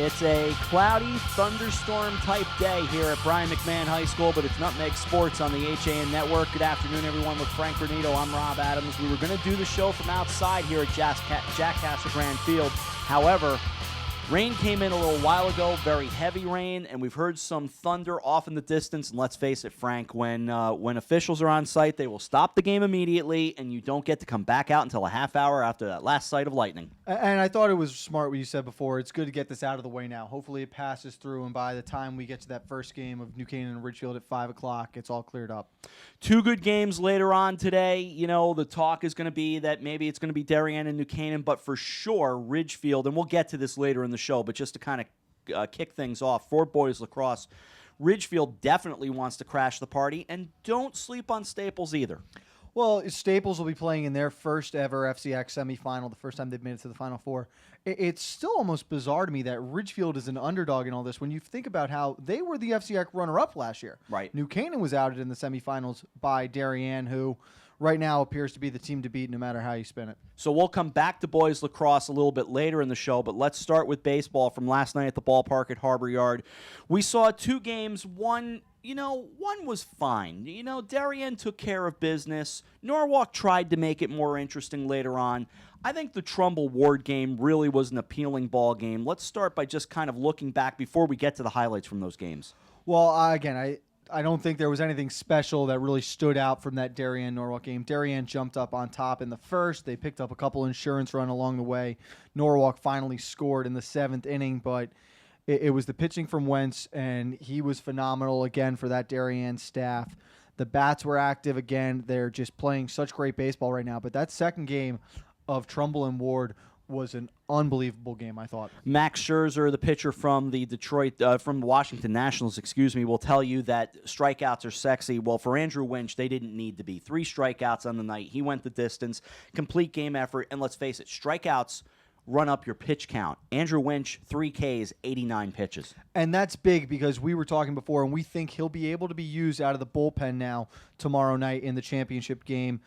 It's a cloudy, thunderstorm-type day here at Brian McMahon High School, but it's Nutmeg Sports on the HAN Network. Good afternoon, everyone. With Frank Granito, I'm Rob Adams. We were going to do the show from outside here at Jack Cassegrain Field. However, rain came in a little while ago, very heavy rain, and we've heard some thunder off in the distance. And let's face it, Frank, when officials are on site, they will stop the game immediately, and you don't get to come back out until a half hour after that last sight of lightning. And I thought it was smart what you said before. It's good to get this out of the way now. Hopefully it passes through, and by the time we get to that first game of New Canaan and Ridgefield at 5 o'clock, it's all cleared up. Two good games later on today. You know, the talk is going to be that maybe it's going to be Darien and New Canaan, but for sure Ridgefield, and we'll get to this later in the show, but just to kind of kick things off, for boys lacrosse, Ridgefield definitely wants to crash the party, and don't sleep on Staples either. Well, Staples will be playing in their first ever FCX semifinal, the first time they've made it to the Final Four. It's still almost bizarre to me that Ridgefield is an underdog in all this when you think about how they were the FCX runner-up last year. Right. New Canaan was outed in the semifinals by Darien, who right now appears to be the team to beat no matter how you spin it. So we'll come back to boys lacrosse a little bit later in the show, but let's start with baseball from last night at the ballpark at Harbor Yard. We saw two games. One was fine. Darien took care of business. Norwalk tried to make it more interesting later on. I think the Trumbull Ward game really was an appealing ball game. Let's start by just kind of looking back before we get to the highlights from those games. Well, again, I don't think there was anything special that really stood out from that Darien-Norwalk game. Darien jumped up on top in the first. They picked up a couple insurance run along the way. Norwalk finally scored in the 7th inning, but it was the pitching from Wentz, and he was phenomenal again for that Darien staff. The bats were active again. They're just playing such great baseball right now. But that second game of Trumbull and Ward was an unbelievable game, I thought. Max Scherzer, the pitcher from the from the Washington Nationals, will tell you that strikeouts are sexy. Well, for Andrew Winch, they didn't need to be. 3 strikeouts on the night. He went the distance, complete game effort, and let's face it, strikeouts run up your pitch count. Andrew Winch, 3 Ks, 89 pitches. And that's big because we were talking before, and we think he'll be able to be used out of the bullpen now tomorrow night in the championship game.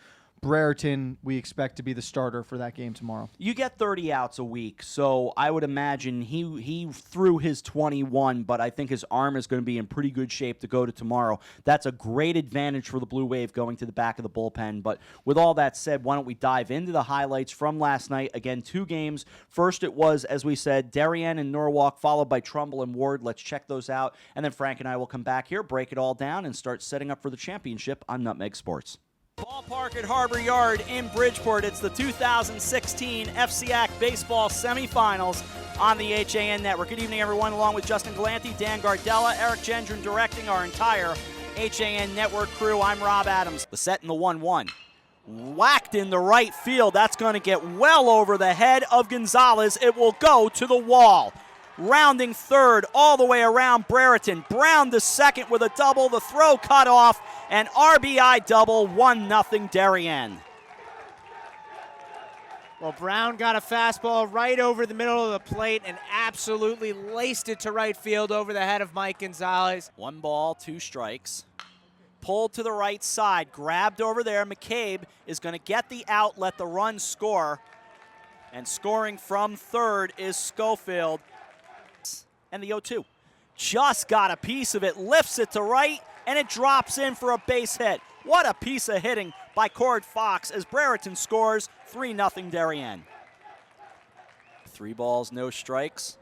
Brereton, we expect to be the starter for that game tomorrow. You get 30 outs a week, so I would imagine he threw his 21, but I think his arm is going to be in pretty good shape to go to tomorrow. That's a great advantage for the Blue Wave going to the back of the bullpen. But with all that said, why don't we dive into the highlights from last night? Again, 2 games. First it was, as we said, Darien and Norwalk, followed by Trumbull and Ward. Let's check those out. And then Frank and I will come back here, break it all down, and start setting up for the championship on Nutmeg Sports. Ballpark at Harbor Yard in Bridgeport. It's the 2016 FCAC Baseball Semifinals on the HAN Network. Good evening, everyone. Along with Justin Galanti, Dan Gardella, Eric Gendron directing our entire HAN Network crew. I'm Rob Adams. The set in the 1-1. Whacked in the right field. That's going to get well over the head of Gonzalez. It will go to the wall. Rounding third all the way around Brereton. Brown to second with a double. The throw cut off. And RBI double, 1-0 Darien. Well, Brown got a fastball right over the middle of the plate and absolutely laced it to right field over the head of Mike Gonzalez. 1 ball, 2 strikes. Pulled to the right side, grabbed over there. McCabe is going to get the out, let the run score. And scoring from third is Schofield. And the 0-2. Just got a piece of it, lifts it to right, and it drops in for a base hit. What a piece of hitting by Cord Fox as Brereton scores 3-0 Darien. 3 balls, no strikes.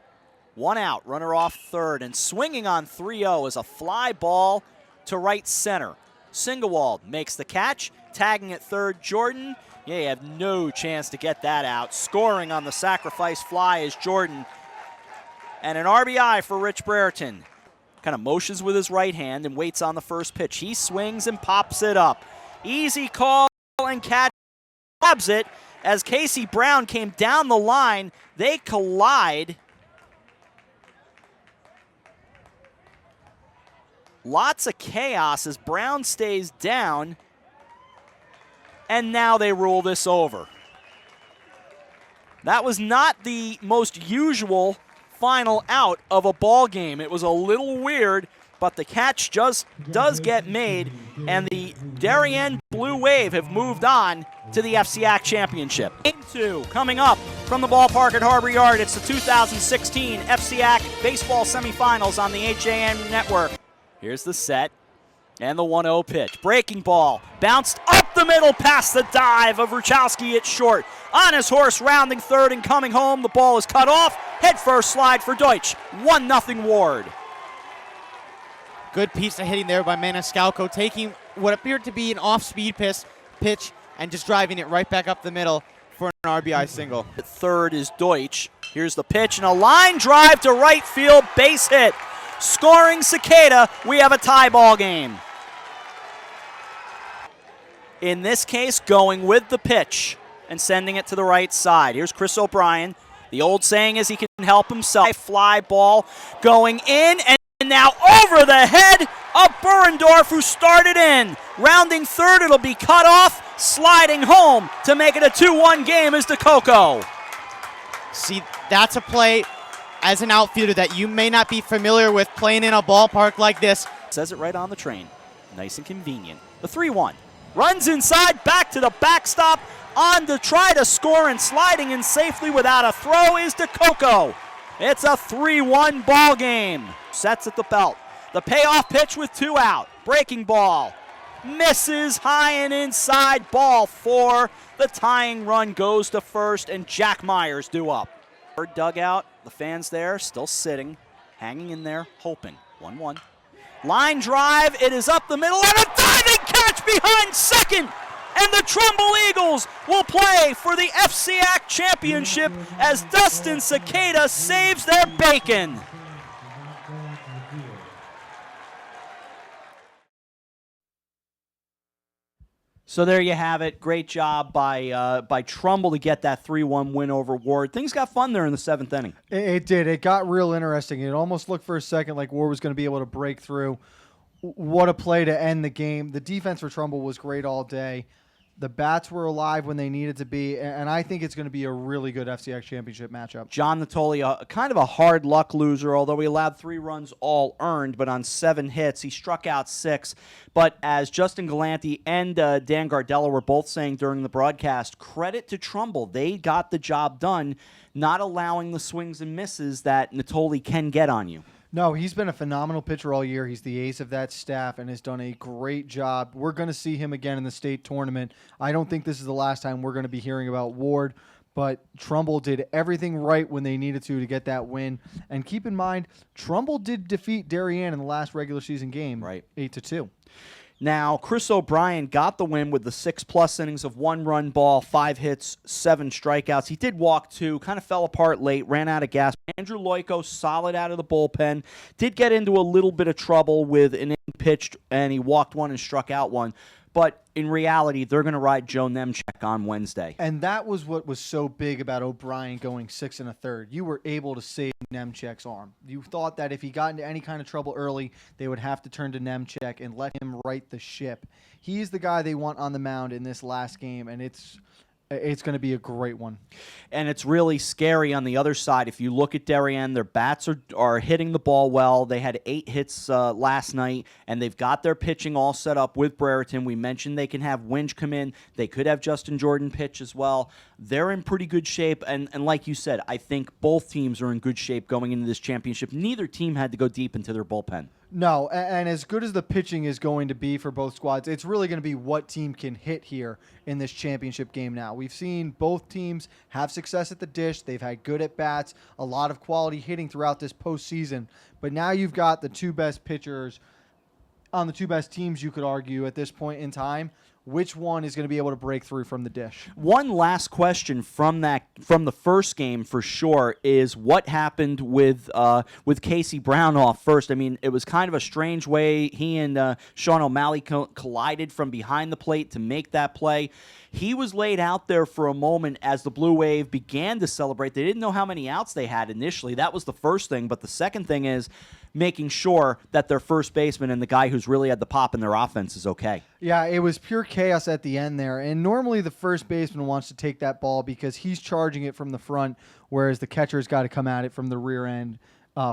1 out, runner off third, and swinging on 3-0 is a fly ball to right center. Singewald makes the catch, tagging at third, Jordan. Yeah, you have no chance to get that out. Scoring on the sacrifice fly is Jordan. And an RBI for Rich Brereton. Kind of motions with his right hand and waits on the first pitch. He swings and pops it up. Easy call and catch. Grabs it as Casey Brown came down the line. They collide. Lots of chaos as Brown stays down. And now they rule this over. That was not the most usual final out of a ball game. It was a little weird, but the catch just does get made, and the Darien Blue Wave have moved on to the FCAC Championship. Game 2 coming up From the ballpark at Harbor Yard, it's the 2016 FCAC Baseball Semifinals on the HAN Network. Here's the set and the 1-0 pitch. Breaking ball, bounced up the middle past the dive of Ruchowski at short. On his horse, rounding third and coming home. The ball is cut off. Head first slide for Deutsch. 1-0 Ward. Good piece of hitting there by Maniscalco, taking what appeared to be an off-speed pitch and just driving it right back up the middle for an RBI single. At third is Deutsch. Here's the pitch and a line drive to right field, base hit. Scoring Cicada, we have a tie ball game. In this case, going with the pitch and sending it to the right side. Here's Chris O'Brien. The old saying is he can help himself. Fly ball going in and now over the head of Burendorf, who started in. Rounding third, it'll be cut off. Sliding home to make it a 2-1 game is DeCoco. See, that's a play as an outfielder that you may not be familiar with playing in a ballpark like this. Says it right on the train. Nice and convenient. The 3-1. Runs inside, back to the backstop. On to try to score and sliding in safely without a throw is DeCoco. It's a 3-1 ball game. Sets at the belt. The payoff pitch with 2 out. Breaking ball. Misses high and inside. Ball 4. The tying run goes to first and Jack Myers due up. Third dugout. The fans there still sitting. Hanging in there, hoping. 1-1. Line drive. It is up the middle and a diving catch behind second. And the Trumbull Eagles will play for the FCAC championship as Dustin Cicada saves their bacon. So there you have it. Great job by Trumbull to get that 3-1 win over Ward. Things got fun there in the 7th inning. It did. It got real interesting. It almost looked for a second like Ward was going to be able to break through. What a play to end the game. The defense for Trumbull was great all day. The bats were alive when they needed to be, and I think it's going to be a really good FCX championship matchup. John Natoli, kind of a hard luck loser, although he allowed 3 runs all earned, but on 7 hits, he struck out 6. But as Justin Galanti and Dan Gardella were both saying during the broadcast, credit to Trumbull. They got the job done, not allowing the swings and misses that Natoli can get on you. No, he's been a phenomenal pitcher all year. He's the ace of that staff and has done a great job. We're going to see him again in the state tournament. I don't think this is the last time we're going to be hearing about Ward, but Trumbull did everything right when they needed to get that win. And keep in mind, Trumbull did defeat Darien in the last regular season game, right, 8-2. Now, Chris O'Brien got the win with the 6+ innings of 1-run ball, 5 hits, 7 strikeouts. He did walk 2, kind of fell apart late, ran out of gas. Andrew Loico, solid out of the bullpen, did get into a little bit of trouble with an inning pitched, and he walked 1 and struck out 1. But in reality, they're going to ride Joe Nemchek on Wednesday. And that was what was so big about O'Brien going 6 1/3. You were able to save Nemchek's arm. You thought that if he got into any kind of trouble early, they would have to turn to Nemchek and let him right the ship. He's the guy they want on the mound in this last game, and it's going to be a great one. And it's really scary on the other side. If you look at Darien, their bats are hitting the ball well. They had 8 hits last night, and they've got their pitching all set up with Brereton. We mentioned they can have Winch come in. They could have Justin Jordan pitch as well. They're in pretty good shape, and like you said, I think both teams are in good shape going into this championship. Neither team had to go deep into their bullpen. No, and as good as the pitching is going to be for both squads, it's really going to be what team can hit here in this championship game now. We've seen both teams have success at the dish. They've had good at-bats, a lot of quality hitting throughout this postseason. But now you've got the 2 best pitchers on the 2 best teams, you could argue, at this point in time. Which one is going to be able to break through from the dish? One last question from the first game for sure is what happened with Casey Brown off first. I mean, it was kind of a strange way he and Sean O'Malley collided from behind the plate to make that play. He was laid out there for a moment as the Blue Wave began to celebrate. They didn't know how many outs they had initially. That was the first thing. But the second thing is making sure that their first baseman and the guy who's really had the pop in their offense is okay. Yeah, it was pure chaos at the end there. And normally the first baseman wants to take that ball because he's charging it from the front, whereas the catcher's got to come at it from the rear end,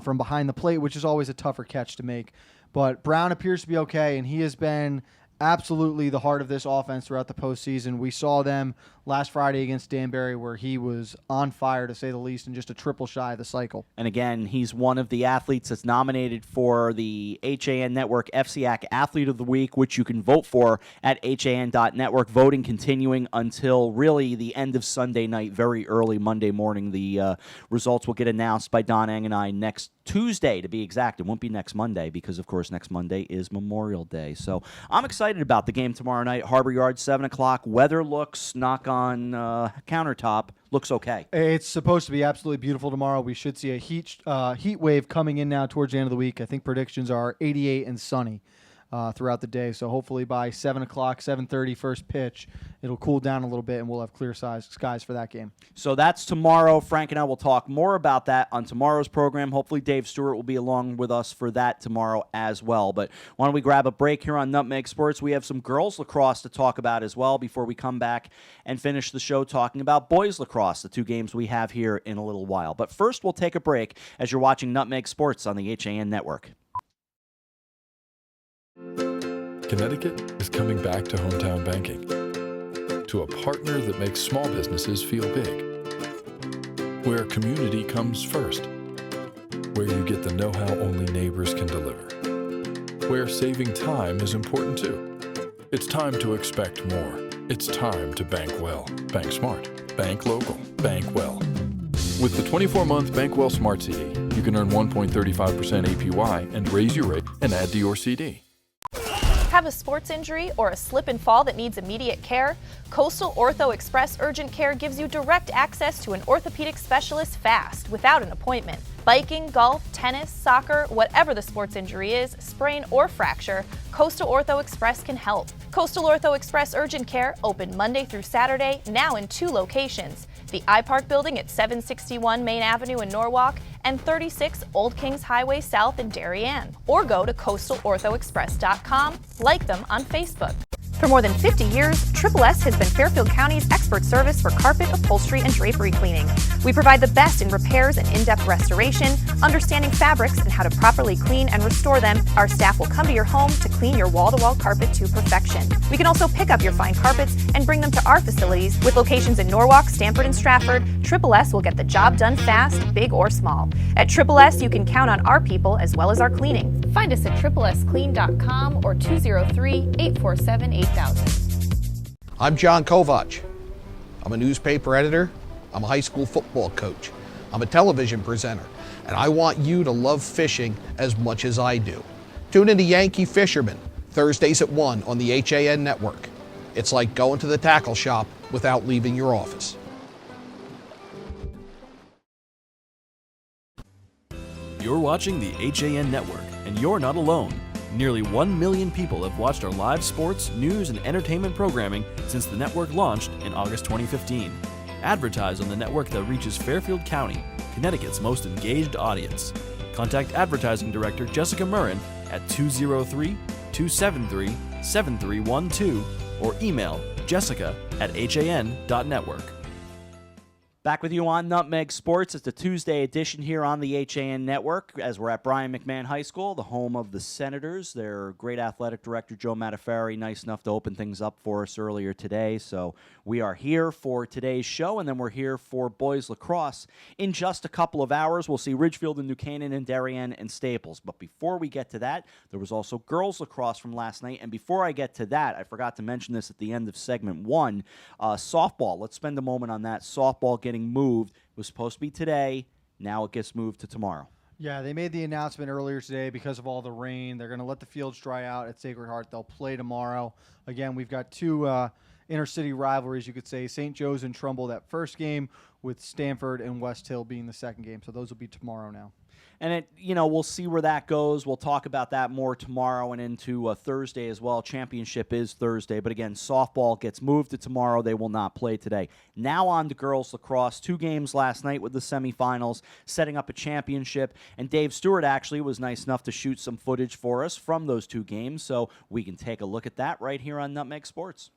from behind the plate, which is always a tougher catch to make. But Brown appears to be okay, and he has been absolutely the heart of this offense throughout the postseason. We saw them last Friday against Danbury, where he was on fire, to say the least, and just a triple shy of the cycle. And again, he's one of the athletes that's nominated for the HAN Network FCAC Athlete of the Week, which you can vote for at HAN.network. Voting continuing until really the end of Sunday night, very early Monday morning. The results will get announced by Don Ang and I next Tuesday, to be exact. It won't be next Monday because, of course, next Monday is Memorial Day. So I'm excited about the game tomorrow night. Harbor Yard, 7 o'clock. Weather looks, knock on countertop, looks okay. It's supposed to be absolutely beautiful tomorrow. We should see a heat wave coming in now towards the end of the week. I think predictions are 88 and sunny throughout the day. So hopefully by 7 o'clock, 7:30 first pitch, it'll cool down a little bit and we'll have clear skies for that game. So that's tomorrow. Frank and I will talk more about that on tomorrow's program. Hopefully Dave Stewart will be along with us for that tomorrow as well. But why don't we grab a break here on Nutmeg Sports? We have some girls lacrosse to talk about as well before we come back and finish the show talking about boys lacrosse, the two games we have here in a little while. But first, we'll take a break as you're watching Nutmeg Sports on the HAN Network. Connecticut is coming back to hometown banking, to a partner that makes small businesses feel big, where community comes first, where you get the know-how only neighbors can deliver, where saving time is important too. It's time to expect more. It's time to bank well, bank smart, bank local, bank well. With the 24-month Bank Well Smart CD, you can earn 1.35% APY and raise your rate and add to your CD. Have a sports injury or a slip and fall that needs immediate care? Coastal Ortho Express Urgent Care gives you direct access to an orthopedic specialist fast, without an appointment. Biking, golf, tennis, soccer, whatever the sports injury is, sprain or fracture, Coastal Ortho Express can help. Coastal Ortho Express Urgent Care, open Monday through Saturday, now in 2 locations. The iPark building at 761 Main Avenue in Norwalk and 36 Old Kings Highway South in Darien. Or go to coastalorthoexpress.com, like them on Facebook. For more than 50 years, Triple S has been Fairfield County's expert service for carpet, upholstery, and drapery cleaning. We provide the best in repairs and in-depth restoration, understanding fabrics and how to properly clean and restore them. Our staff will come to your home to clean your wall-to-wall carpet to perfection. We can also pick up your fine carpets and bring them to our facilities. With locations in Norwalk, Stamford, and Stratford, Triple S will get the job done fast, big or small. At Triple S, you can count on our people as well as our cleaning. Find us at triplesclean.com or 203-847-8000. I'm John Kovach. I'm a newspaper editor. I'm a high school football coach. I'm a television presenter. And I want you to love fishing as much as I do. Tune in to Yankee Fisherman, Thursdays at 1 on the HAN Network. It's like going to the tackle shop without leaving your office. You're watching the HAN Network, and you're not alone. Nearly 1 million people have watched our live sports, news, and entertainment programming since the network launched in August 2015. Advertise on the network that reaches Fairfield County, Connecticut's most engaged audience. Contact Advertising Director Jessica Murrin at 203-273-7312 or email jessica@han.network. Back with you on Nutmeg Sports. It's the Tuesday edition here on the HAN Network as we're at Brian McMahon High School, the home of the Senators. Their great athletic director, Joe Matafari, nice enough to open things up for us earlier today. So we are here for today's show, and then we're here for boys lacrosse. In just a couple of hours, we'll see Ridgefield and New Canaan and Darien and Staples. But before we get to that, there was also girls lacrosse from last night. And before I get to that, I forgot to mention this at the end of segment 1, softball. Let's spend a moment on that. Softball getting moved. It was supposed to be today. Now it gets moved to tomorrow. Yeah, they made the announcement earlier today because of all the rain. They're going to let the fields dry out at Sacred Heart. They'll play tomorrow. Again, we've got 2 inner-city rivalries, you could say. St. Joe's and Trumbull, that first game, with Stamford and West Hill being the second game. So those will be tomorrow now. And, we'll see where that goes. We'll talk about that more tomorrow and into Thursday as well. Championship is Thursday. But, again, softball gets moved to tomorrow. They will not play today. Now on to girls lacrosse. 2 games last night with the semifinals, setting up a championship. And Dave Stewart actually was nice enough to shoot some footage for us from those 2 games. So we can take a look at that right here on Nutmeg Sports.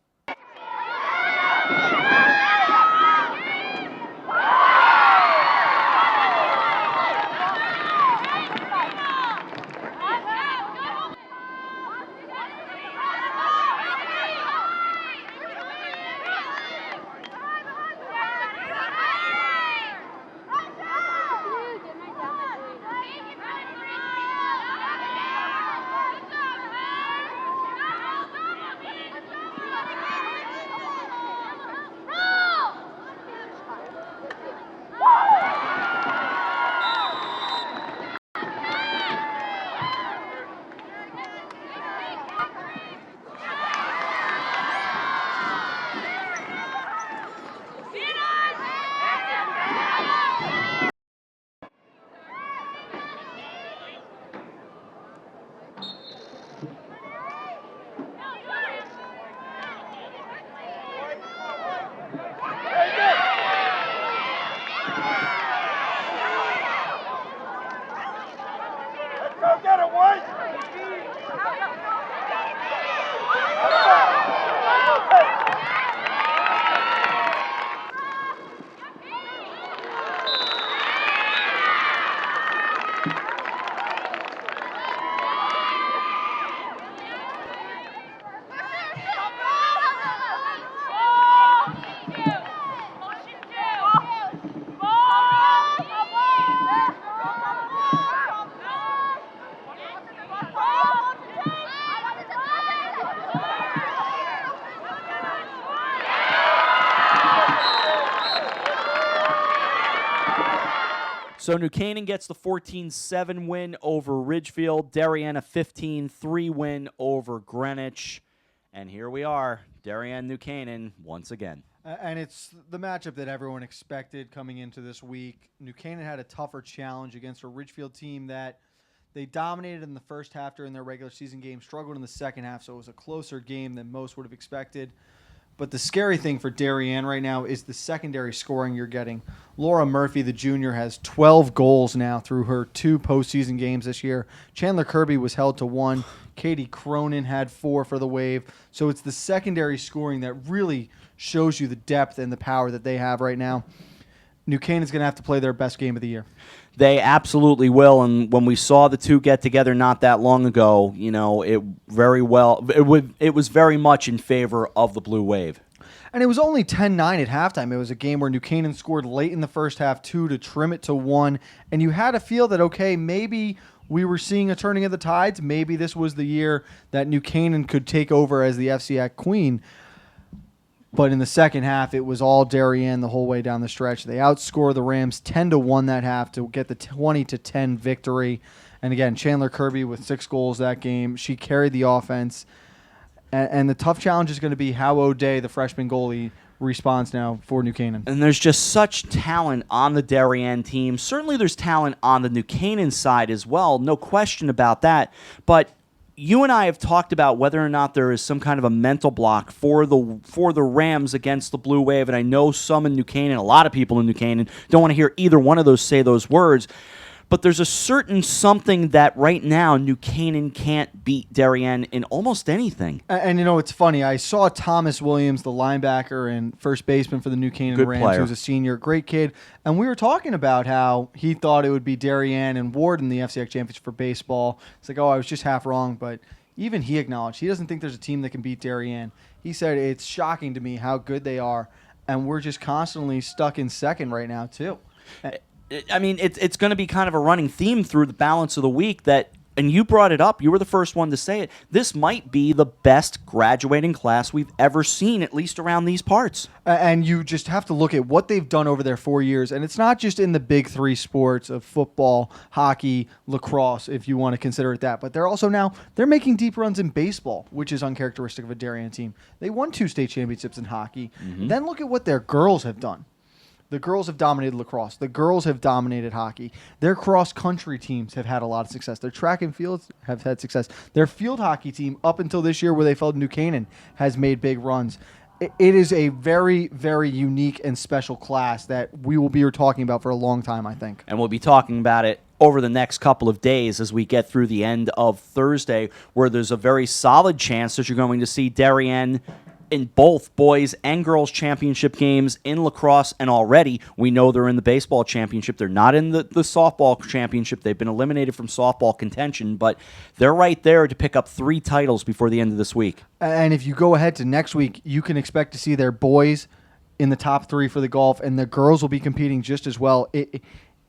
So New Canaan gets the 14-7 win over Ridgefield. Darien a 15-3 win over Greenwich. And here we are, Darien, New Canaan, once again. And it's the matchup that everyone expected coming into this week. New Canaan had a tougher challenge against a Ridgefield team that they dominated in the first half during their regular season game, struggled in the second half, so it was a closer game than most would have expected. But the scary thing for Darien right now is the secondary scoring you're getting. Laura Murphy, the junior, has 12 goals now through her 2 postseason games this year. Chandler Kirby was held to 1. Katie Cronin had 4 for the Wave. So it's the secondary scoring that really shows you the depth and the power that they have right now. New Canaan's going to have to play their best game of the year. They absolutely will, and when we saw the two get together not that long ago, it was very much in favor of the Blue Wave. And it was only 10-9 at halftime. It was a game where New Canaan scored late in the first half 2 to trim it to 1, and you had to feel that, okay, maybe we were seeing a turning of the tides. Maybe this was the year that New Canaan could take over as the FCAC queen. But in the second half, it was all Darien the whole way down the stretch. They outscored the Rams 10-1 that half to get the 20-10 victory. And again, Chandler Kirby with 6 goals that game. She carried the offense. And the tough challenge is going to be how O'Day, the freshman goalie, responds now for New Canaan. And there's just such talent on the Darien team. Certainly there's talent on the New Canaan side as well, no question about that. But you and I have talked about whether or not there is some kind of a mental block for the Rams against the Blue Wave, and I know some in New Canaan, a lot of people in New Canaan, don't want to hear either one of those say those words. But there's a certain something that right now New Canaan can't beat Darien in almost anything. And it's funny. I saw Thomas Williams, the linebacker and first baseman for the New Canaan Good Rams, player. who's a senior, great kid. And we were talking about how he thought it would be Darien and Ward in the FCAC championship for baseball. It's like, I was just half wrong. But even he acknowledged he doesn't think there's a team that can beat Darien. He said it's shocking to me how good they are, and we're just constantly stuck in second right now too. I mean, it's going to be kind of a running theme through the balance of the week that, and you brought it up, you were the first one to say it, this might be the best graduating class we've ever seen, at least around these parts. And you just have to look at what they've done over their 4 years, and it's not just in the big 3 sports of football, hockey, lacrosse, if you want to consider it that, but they're making deep runs in baseball, which is uncharacteristic of a Darien team. They won 2 state championships in hockey. Mm-hmm. Then look at what their girls have done. The girls have dominated lacrosse. The girls have dominated hockey. Their cross-country teams have had a lot of success. Their track and fields have had success. Their field hockey team, up until this year where they fell to New Canaan, has made big runs. It is a very, very unique and special class that we will be talking about for a long time, I think. And we'll be talking about it over the next couple of days as we get through the end of Thursday, where there's a very solid chance that you're going to see Darien in both boys and girls championship games in lacrosse, and already we know they're in the baseball championship. They're not in the softball championship. They've been eliminated from softball contention, but they're right there to pick up 3 titles before the end of this week. And if you go ahead to next week, you can expect to see their boys in the top 3 for the golf, and the girls will be competing just as well. It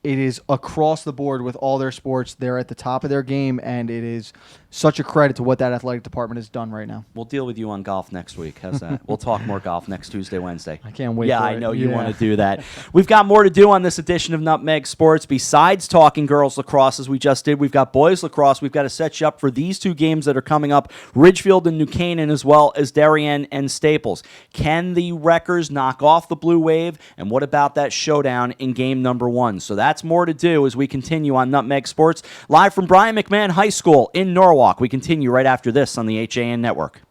is across the board with all their sports. They're at the top of their game, and it is such a credit to what that athletic department has done right now. We'll deal with you on golf next week. How's that? We'll talk more golf next Tuesday, Wednesday. I can't wait Yeah, for I it. know you want to do that. We've got more to do on this edition of Nutmeg Sports. Besides talking girls lacrosse, as we just did, we've got boys lacrosse. We've got to set you up for these 2 games that are coming up, Ridgefield and New Canaan, as well as Darien and Staples. Can the Wreckers knock off the Blue Wave? And what about that showdown in game number 1? So that's more to do as we continue on Nutmeg Sports, live from Brian McMahon High School in Norwalk. We continue right after this on the HAN Network.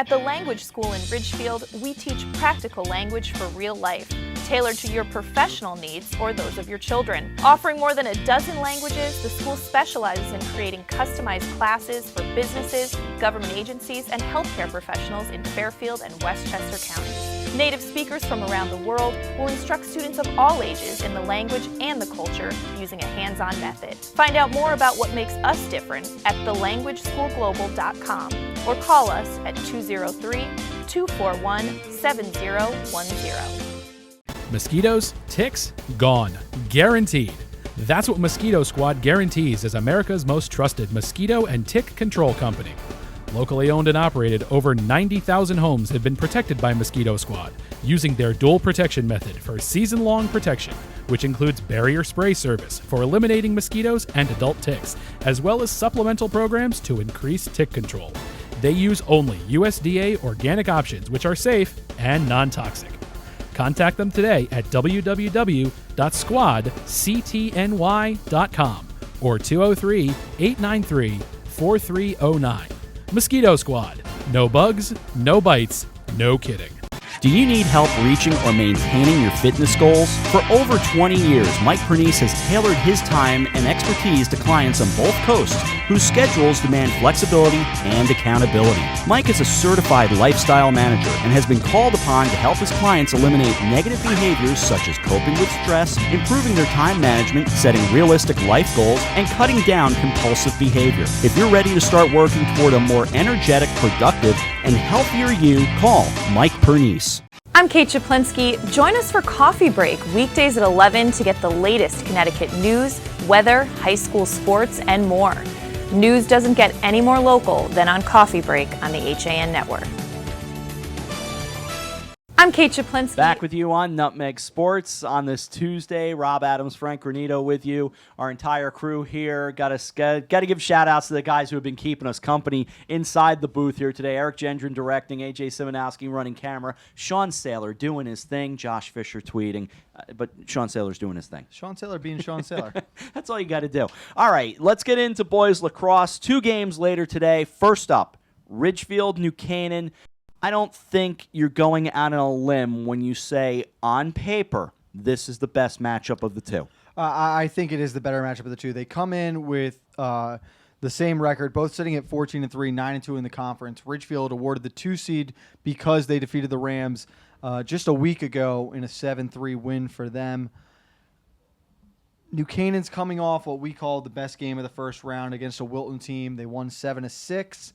At the Language School in Ridgefield, we teach practical language for real life, tailored to your professional needs or those of your children. Offering more than a dozen languages, the school specializes in creating customized classes for businesses, government agencies, and healthcare professionals in Fairfield and Westchester counties. Native speakers from around the world will instruct students of all ages in the language and the culture using a hands-on method. Find out more about what makes us different at thelanguageschoolglobal.com or call us at 203-241-7010. Mosquitoes, ticks, gone. Guaranteed. That's what Mosquito Squad guarantees as America's most trusted mosquito and tick control company. Locally owned and operated, over 90,000 homes have been protected by Mosquito Squad using their dual protection method for season-long protection, which includes barrier spray service for eliminating mosquitoes and adult ticks, as well as supplemental programs to increase tick control. They use only USDA organic options, which are safe and non-toxic. Contact them today at www.squadctny.com or 203-893-4309. Mosquito Squad. No bugs, no bites, no kidding. Do you need help reaching or maintaining your fitness goals? For over 20 years, Mike Pernice has tailored his time and expertise to clients on both coasts whose schedules demand flexibility and accountability. Mike is a certified lifestyle manager and has been called upon to help his clients eliminate negative behaviors such as coping with stress, improving their time management, setting realistic life goals, and cutting down compulsive behavior. If you're ready to start working toward a more energetic, productive, and healthier you, call Mike Pernice. I'm Kate Chaplinsky. Join us for Coffee Break weekdays at 11 to get the latest Connecticut news, weather, high school sports, and more. News doesn't get any more local than on Coffee Break on the HAN network. I'm Kate Chaplinsky. Back with you on Nutmeg Sports on this Tuesday. Rob Adams, Frank Granito with you. Our entire crew here. Got to give shout-outs to the guys who have been keeping us company inside the booth here today. Eric Gendron directing, AJ Simonowski running camera, Sean Saylor doing his thing, Josh Fisher tweeting. But Sean Saylor's doing his thing. Sean Saylor being Sean Saylor. That's all you got to do. All right, let's get into boys lacrosse. 2 games later today. First up, Ridgefield, New Canaan. I don't think you're going out on a limb when you say, on paper, this is the best matchup of the 2. I think it is the better matchup of the 2. They come in with the same record, both sitting at 14-3, 9-2 in the conference. Ridgefield awarded the 2 seed because they defeated the Rams just a week ago in a 7-3 win for them. New Canaan's coming off what we call the best game of the first round against a Wilton team. They won 7-6.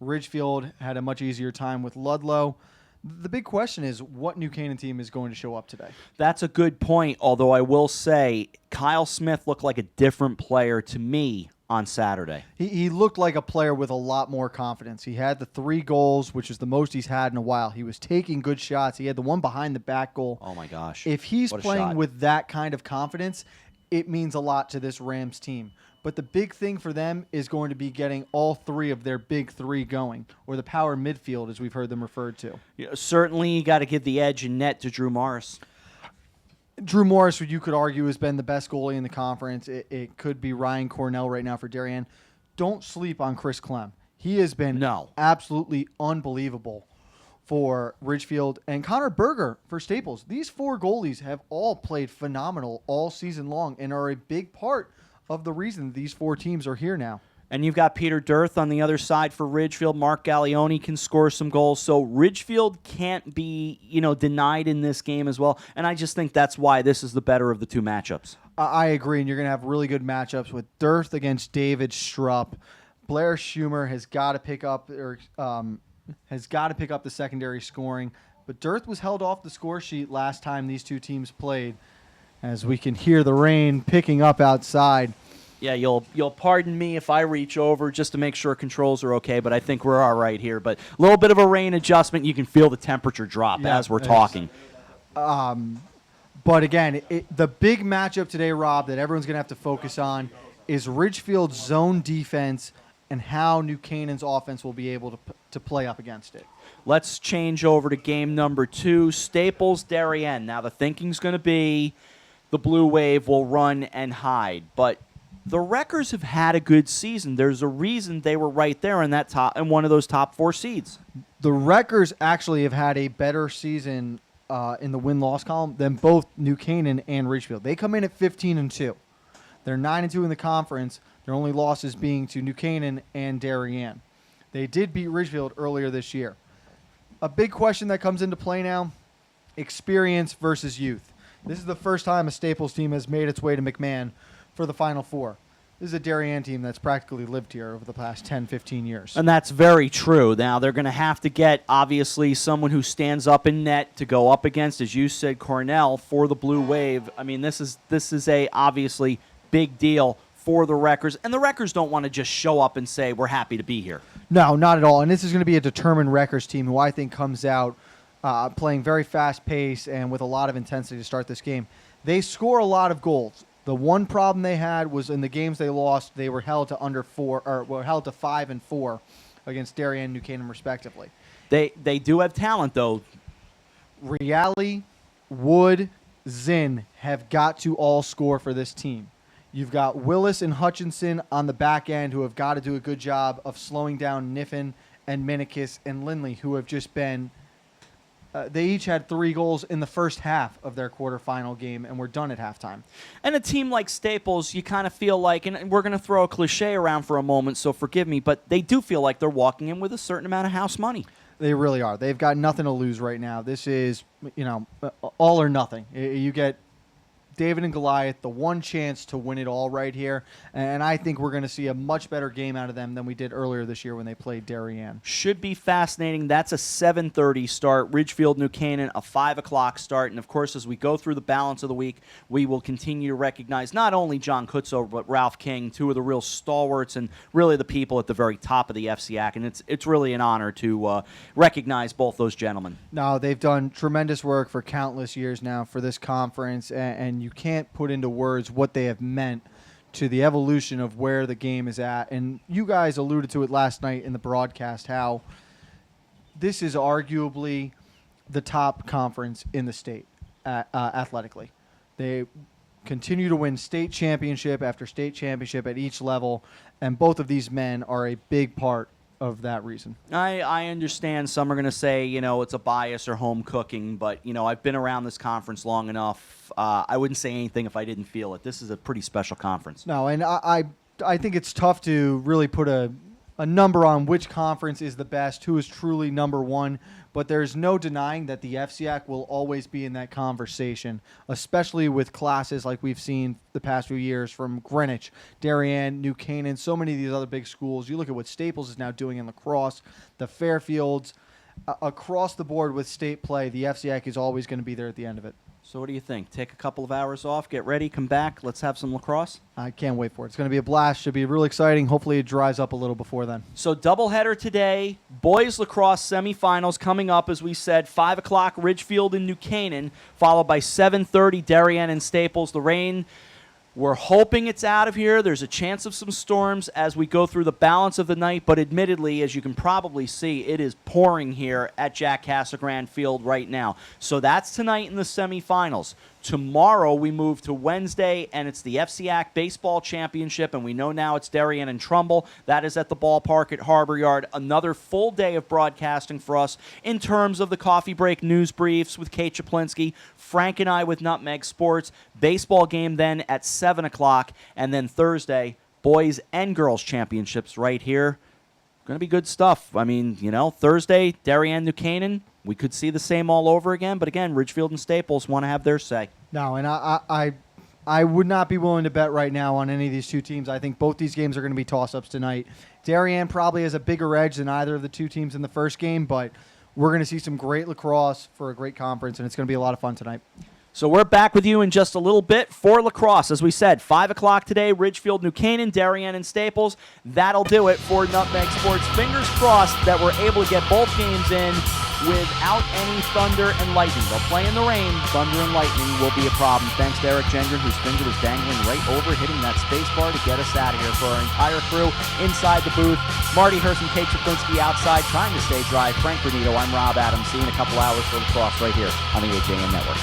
Ridgefield had a much easier time with Ludlow. The big question is what New Canaan team is going to show up today. That's a good point, although I will say Kyle Smith looked like a different player to me on Saturday. He looked like a player with a lot more confidence. He had the 3 goals, which is the most he's had in a while. He was taking good shots. He had the one behind the back goal. Oh, my gosh. If he's What a playing shot. with that kind of confidence, it means a lot to this Rams team. But the big thing for them is going to be getting all 3 of their big 3 going, or the power midfield, as we've heard them referred to. Yeah, certainly, you got to give the edge in net to Drew Morris. Drew Morris, who you could argue has been the best goalie in the conference. It could be Ryan Cornell right now for Darien. Don't sleep on Chris Clem. He has been absolutely unbelievable for Ridgefield. And Connor Berger for Staples. These 4 goalies have all played phenomenal all season long and are a big part of the reason these 4 teams are here now. And you've got Peter Dirth on the other side for Ridgefield. Mark Gallioni can score some goals. So Ridgefield can't be, denied in this game as well. And I just think that's why this is the better of the 2 matchups. I agree, and you're going to have really good matchups with Dirth against David Strupp. Blair Schumer has got to pick up the secondary scoring. But Dirth was held off the score sheet last time these 2 teams played, as we can hear the rain picking up outside. Yeah, you'll pardon me if I reach over just to make sure controls are okay, but I think we're all right here. But a little bit of a rain adjustment, you can feel the temperature drop as we're talking. But again, the big matchup today, Rob, that everyone's going to have to focus on is Ridgefield's zone defense and how New Canaan's offense will be able to play up against it. Let's change over to game number 2, Staples, Darien. Now the thinking's going to be the Blue Wave will run and hide, but the Wreckers have had a good season. There's a reason they were right there in that top and one of those top 4 seeds. The Wreckers actually have had a better season in the win-loss column than both New Canaan and Ridgefield. They come in at 15-2. They're 9-2 in the conference. Their only losses being to New Canaan and Darien. They did beat Ridgefield earlier this year. A big question that comes into play now, experience versus youth. This is the first time a Staples team has made its way to McMahon for the Final Four. This is a Darien team that's practically lived here over the past 10, 15 years. And that's very true. Now, they're going to have to get, obviously, someone who stands up in net to go up against, as you said, Cornell, for the Blue Wave. I mean, this is a, obviously, big deal for the Wreckers. And the Wreckers don't want to just show up and say, we're happy to be here. No, not at all. And this is going to be a determined Wreckers team who I think comes out playing very fast pace and with a lot of intensity to start this game. They score a lot of goals. The one problem they had was in the games they lost, they were held to under 4 or were held to 5 and 4 against Darien and New Canaan respectively. They do have talent though. Reale, Wood, Zinn have got to all score for this team. You've got Willis and Hutchinson on the back end who have got to do a good job of slowing down Niffen and Minikis and Lindley, who have just been they each had 3 goals in the first half of their quarterfinal game, and we're done at halftime. And a team like Staples, you kind of feel like, and we're going to throw a cliche around for a moment, so forgive me, but they do feel like they're walking in with a certain amount of house money. They really are. They've got nothing to lose right now. This is, all or nothing. You get David and Goliath, the one chance to win it all right here. And I think we're going to see a much better game out of them than we did earlier this year when they played Darien. Should be fascinating. That's a 7:30 start. Ridgefield, New Canaan, a 5 o'clock start. And, of course, as we go through the balance of the week, we will continue to recognize not only John Kutzo, but Ralph King, 2 of the real stalwarts and really the people at the very top of the FCAC. And it's really an honor to recognize both those gentlemen. No, they've done tremendous work for countless years now for this conference, and you can't put into words what they have meant to the evolution of where the game is at. And you guys alluded to it last night in the broadcast, how this is arguably the top conference in the state athletically. They continue to win state championship after state championship at each level, and both of these men are a big part of that reason. I understand some are going to say, it's a bias or home cooking, but, I've been around this conference long enough. I wouldn't say anything if I didn't feel it. This is a pretty special conference. No, and I think it's tough to really put a number on which conference is the best, who is truly number one, but there's no denying that the FCAC will always be in that conversation, especially with classes like we've seen the past few years from Greenwich, Darien, New Canaan, so many of these other big schools. You look at what Staples is now doing in lacrosse, the Fairfields, across the board with state play, the FCAC is always going to be there at the end of it. So what do you think? Take a couple of hours off, get ready, come back, let's have some lacrosse? I can't wait for it. It's going to be a blast. Should be really exciting. Hopefully it dries up a little before then. So doubleheader today, boys lacrosse semifinals coming up, as we said, 5 o'clock Ridgefield and New Canaan, followed by 7:30 Darien and Staples. The rain, we're hoping it's out of here. There's a chance of some storms as we go through the balance of the night, but admittedly, as you can probably see, it is pouring here at Jack Casagrande Field right now. So that's tonight in the semifinals. Tomorrow we move to Wednesday, and it's the FCAC Baseball Championship, and we know now it's Darien and Trumbull. That is at the ballpark at Harbor Yard. Another full day of broadcasting for us in terms of the coffee break news briefs with Kate Chaplinsky, Frank and I with Nutmeg Sports, baseball game then at 7 o'clock, and then Thursday, boys and girls championships right here. Going to be good stuff. I mean, Thursday, Darien, New Canaan, we could see the same all over again, but again, Ridgefield and Staples want to have their say. No, and I would not be willing to bet right now on any of these two teams. I think both these games are going to be toss-ups tonight. Darien probably has a bigger edge than either of the two teams in the first game, but we're going to see some great lacrosse for a great conference, and it's going to be a lot of fun tonight. So we're back with you in just a little bit for lacrosse. As we said, 5 o'clock today, Ridgefield, New Canaan, Darien, and Staples. That'll do it for Nutmeg Sports. Fingers crossed that we're able to get both games in without any thunder and lightning. They'll play in the rain. Thunder and lightning will be a problem. Thanks to Eric Gendron, whose finger was dangling right over, hitting that space bar to get us out of here. For our entire crew inside the booth, Marty Hurst and Kate Chaplinsky outside trying to stay dry. Frank Granito, I'm Rob Adams. See you in a couple hours for lacrosse right here on the HAN Network.